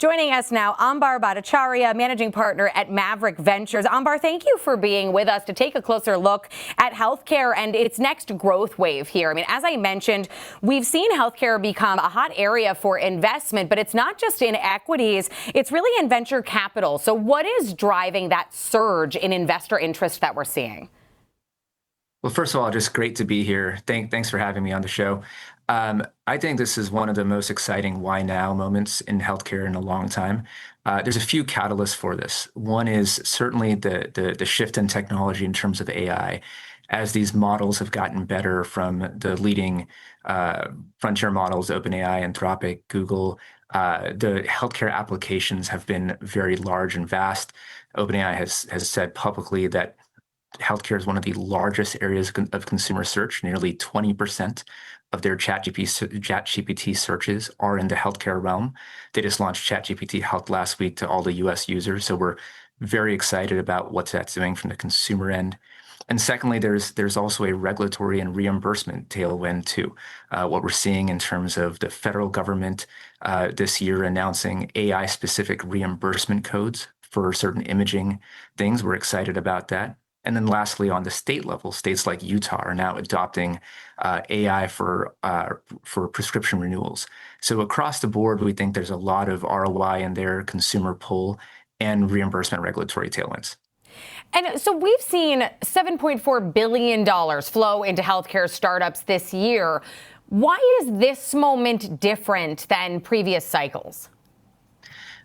Joining us now, Ambar Bhattacharyya, managing partner at Maverick Ventures. Ambar, thank you for being with us to take a closer look at healthcare and its next growth wave here. I mean, as I mentioned, we've seen healthcare become a hot area for investment, but it's not just in equities, it's really in venture capital. So what is driving that surge in investor interest that we're seeing? Well, first of all, just great to be here. Thanks for having me on the show. I think this is one of the most exciting why now moments in healthcare in a long time. There's a few catalysts for this. One is certainly the shift in technology in terms of AI. As these models have gotten better from the leading frontier models, OpenAI, Anthropic, Google, the healthcare applications have been very large and vast. OpenAI has said publicly that healthcare is one of the largest areas of consumer search. Nearly 20% of their ChatGPT searches are in the healthcare realm. They just launched ChatGPT Health last week to all the US users. So we're very excited about what that's doing from the consumer end. And secondly, there's also a regulatory and reimbursement tailwind too. What we're seeing in terms of the federal government this year announcing AI-specific reimbursement codes for certain imaging things. We're excited about that. And then lastly, on the state level, states like Utah are now adopting AI for prescription renewals. So across the board, we think there's a lot of ROI in their consumer pull and reimbursement regulatory tailwinds. And so we've seen $7.4 billion flow into healthcare startups this year. Why is this moment different than previous cycles?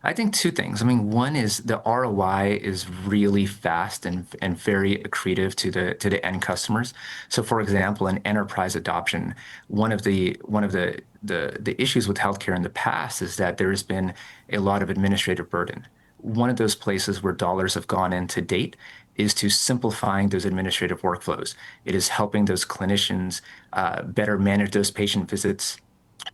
I think two things. I mean, one is the ROI is really fast and very accretive to the end customers. So, for example, in enterprise adoption, one of the issues with healthcare in the past is that there has been a lot of administrative burden. One of those places where dollars have gone in to date is to simplifying those administrative workflows. It is helping those clinicians better manage those patient visits.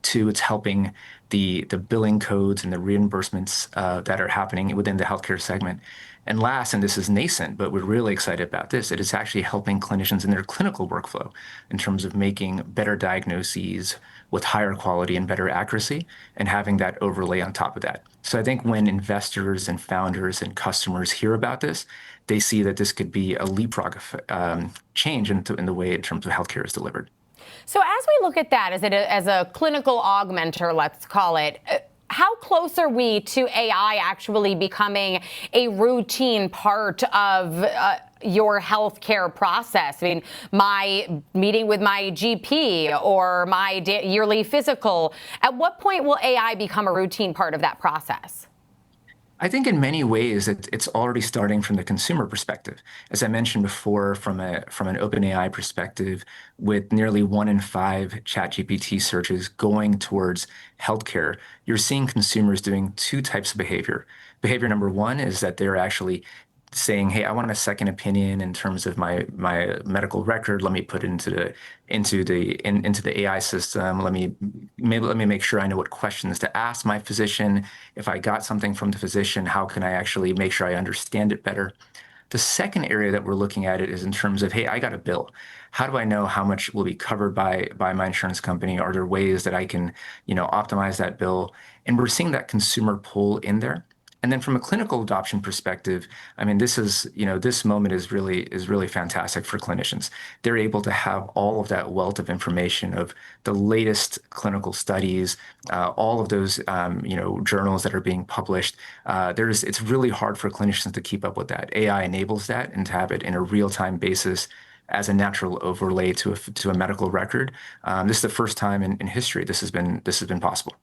Two, it's helping the billing codes and the reimbursements that are happening within the healthcare segment. And last, and this is nascent, but we're really excited about this, it is actually helping clinicians in their clinical workflow in terms of making better diagnoses with higher quality and better accuracy and having that overlay on top of that. So I think when investors and founders and customers hear about this, they see that this could be a leapfrog change in the way in terms of healthcare is delivered. So as we look at that as a clinical augmenter, let's call it, how close are we to AI actually becoming a routine part of your healthcare process? I mean, my meeting with my GP or my yearly physical, at what point will AI become a routine part of that process? I think in many ways it's already starting from the consumer perspective. As I mentioned before, from an OpenAI perspective, with nearly 1 in 5 ChatGPT searches going towards healthcare, you're seeing consumers doing two types of behavior. Behavior number one is that they're actually saying, hey, I want a second opinion in terms of my medical record. Let me put it into the AI system. Let me make sure I know what questions to ask my physician. If I got something from the physician, how can I actually make sure I understand it better? The second area that we're looking at it is in terms of, hey, I got a bill. How do I know how much will be covered by my insurance company? Are there ways that I can, optimize that bill? And we're seeing that consumer pull in there. And then from a clinical adoption perspective, I mean, this moment is really fantastic for clinicians. They're able to have all of that wealth of information of the latest clinical studies, all of those, journals that are being published. It's really hard for clinicians to keep up with that. AI enables that and to have it in a real-time basis as a natural overlay to a medical record. This is the first time in history this has been possible.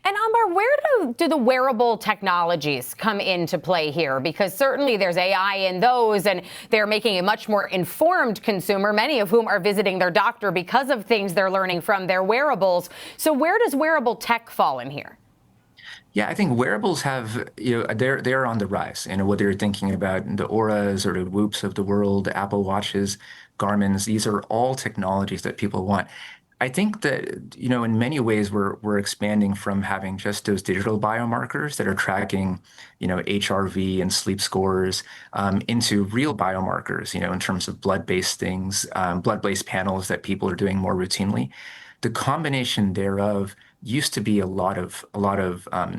And Ambar, where do the wearable technologies come into play here? Because certainly there's AI in those, and they're making a much more informed consumer, many of whom are visiting their doctor because of things they're learning from their wearables. So where does wearable tech fall in here? Yeah, I think wearables have, they're on the rise. Whether you're thinking about the Auras or the Whoops of the world, the Apple Watches, Garmin's, these are all technologies that people want. I think that, in many ways, we're expanding from having just those digital biomarkers that are tracking, HRV and sleep scores into real biomarkers, in terms of blood-based things, blood-based panels that people are doing more routinely. the combination thereof used to be a lot of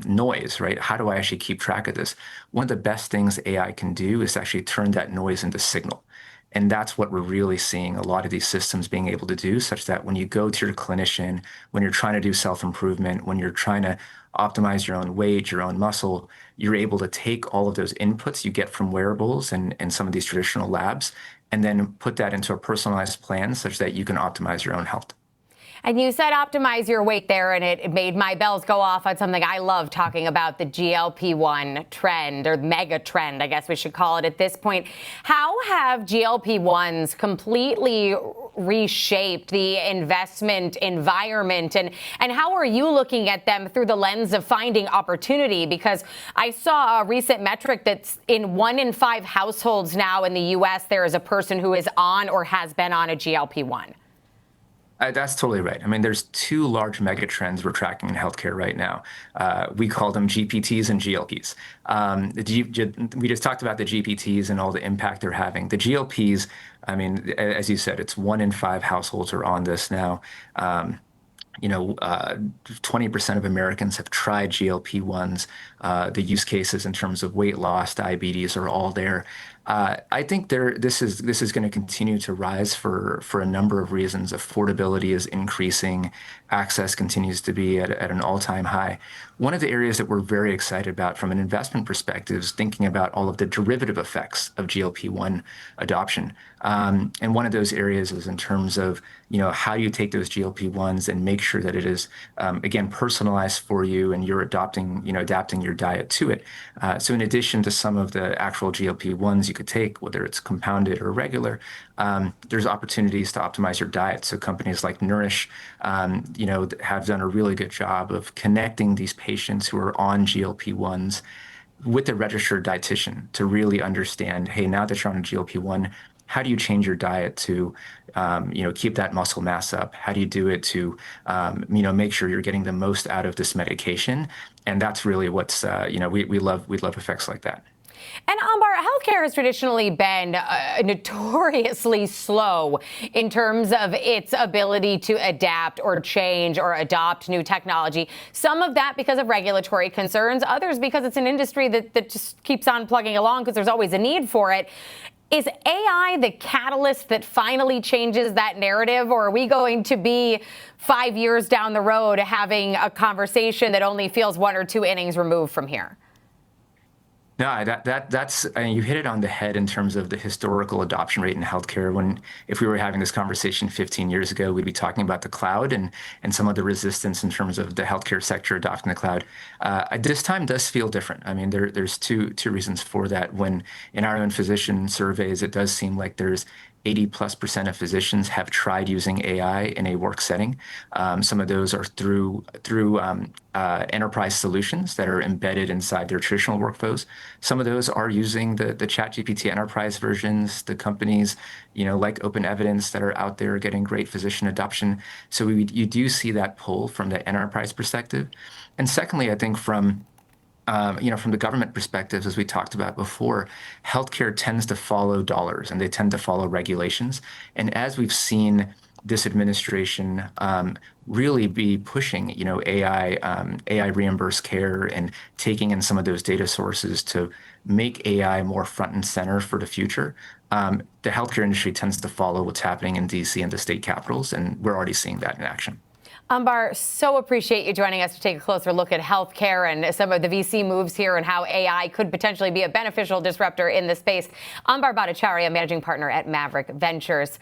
noise, right? How do I actually keep track of this? One of the best things AI can do is actually turn that noise into signal. And that's what we're really seeing a lot of these systems being able to do, such that when you go to your clinician, when you're trying to do self-improvement, when you're trying to optimize your own weight, your own muscle, you're able to take all of those inputs you get from wearables and some of these traditional labs, and then put that into a personalized plan such that you can optimize your own health. And you said optimize your weight there, and it made my bells go off on something I love talking about, the GLP-1 trend, or mega trend, I guess we should call it at this point. How have GLP-1s completely reshaped the investment environment, and how are you looking at them through the lens of finding opportunity? Because I saw a recent metric that's in 1 in 5 households now in the U.S., there is a person who is on or has been on a GLP-1. That's totally right. I mean, there's two large mega trends we're tracking in healthcare right now. We call them GPTs and GLPs. We just talked about the GPTs and all the impact they're having. The GLPs, I mean, as you said, it's 1 in 5 households are on this now. 20% of Americans have tried GLP-1s. The use cases in terms of weight loss, diabetes are all there. I think this is going to continue to rise for a number of reasons. Affordability is increasing. Access continues to be at an all-time high. One of the areas that we're very excited about from an investment perspective is thinking about all of the derivative effects of GLP-1 adoption. And one of those areas is in terms of, how do you take those GLP-1s and make sure that it is, again, personalized for you and you're adapting your diet to it. So in addition to some of the actual GLP-1s you could take, whether it's compounded or regular, there's opportunities to optimize your diet. So companies like Nourish, have done a really good job of connecting these patients who are on GLP-1s with a registered dietitian to really understand, hey, now that you're on a GLP-1, how do you change your diet to, keep that muscle mass up? How do you do it to, make sure you're getting the most out of this medication? And that's really what's, we love effects like that. And Ambar, healthcare has traditionally been notoriously slow in terms of its ability to adapt or change or adopt new technology. Some of that because of regulatory concerns, others because it's an industry that just keeps on plugging along because there's always a need for it. Is AI the catalyst that finally changes that narrative, or are we going to be 5 years down the road having a conversation that only feels 1 or 2 innings removed from here? No, that's you hit it on the head in terms of the historical adoption rate in healthcare. If we were having this conversation 15 years ago, we'd be talking about the cloud and some of the resistance in terms of the healthcare sector adopting the cloud. This time does feel different. I mean, there's two reasons for that. When in our own physician surveys, it does seem like there's 80+% of physicians have tried using AI in a work setting. Some of those are through enterprise solutions that are embedded inside their traditional workflows. Some of those are using the ChatGPT enterprise versions, the companies, like Open Evidence that are out there getting great physician adoption. So you do see that pull from the enterprise perspective. And secondly, I think from the government perspective, as we talked about before, healthcare tends to follow dollars and they tend to follow regulations. And as we've seen this administration really be pushing, AI reimbursed care and taking in some of those data sources to make AI more front and center for the future, the healthcare industry tends to follow what's happening in DC and the state capitals, and we're already seeing that in action. Ambar, so appreciate you joining us to take a closer look at healthcare and some of the VC moves here and how AI could potentially be a beneficial disruptor in the space. Ambar Bhattacharyya, managing partner at Maverick Ventures.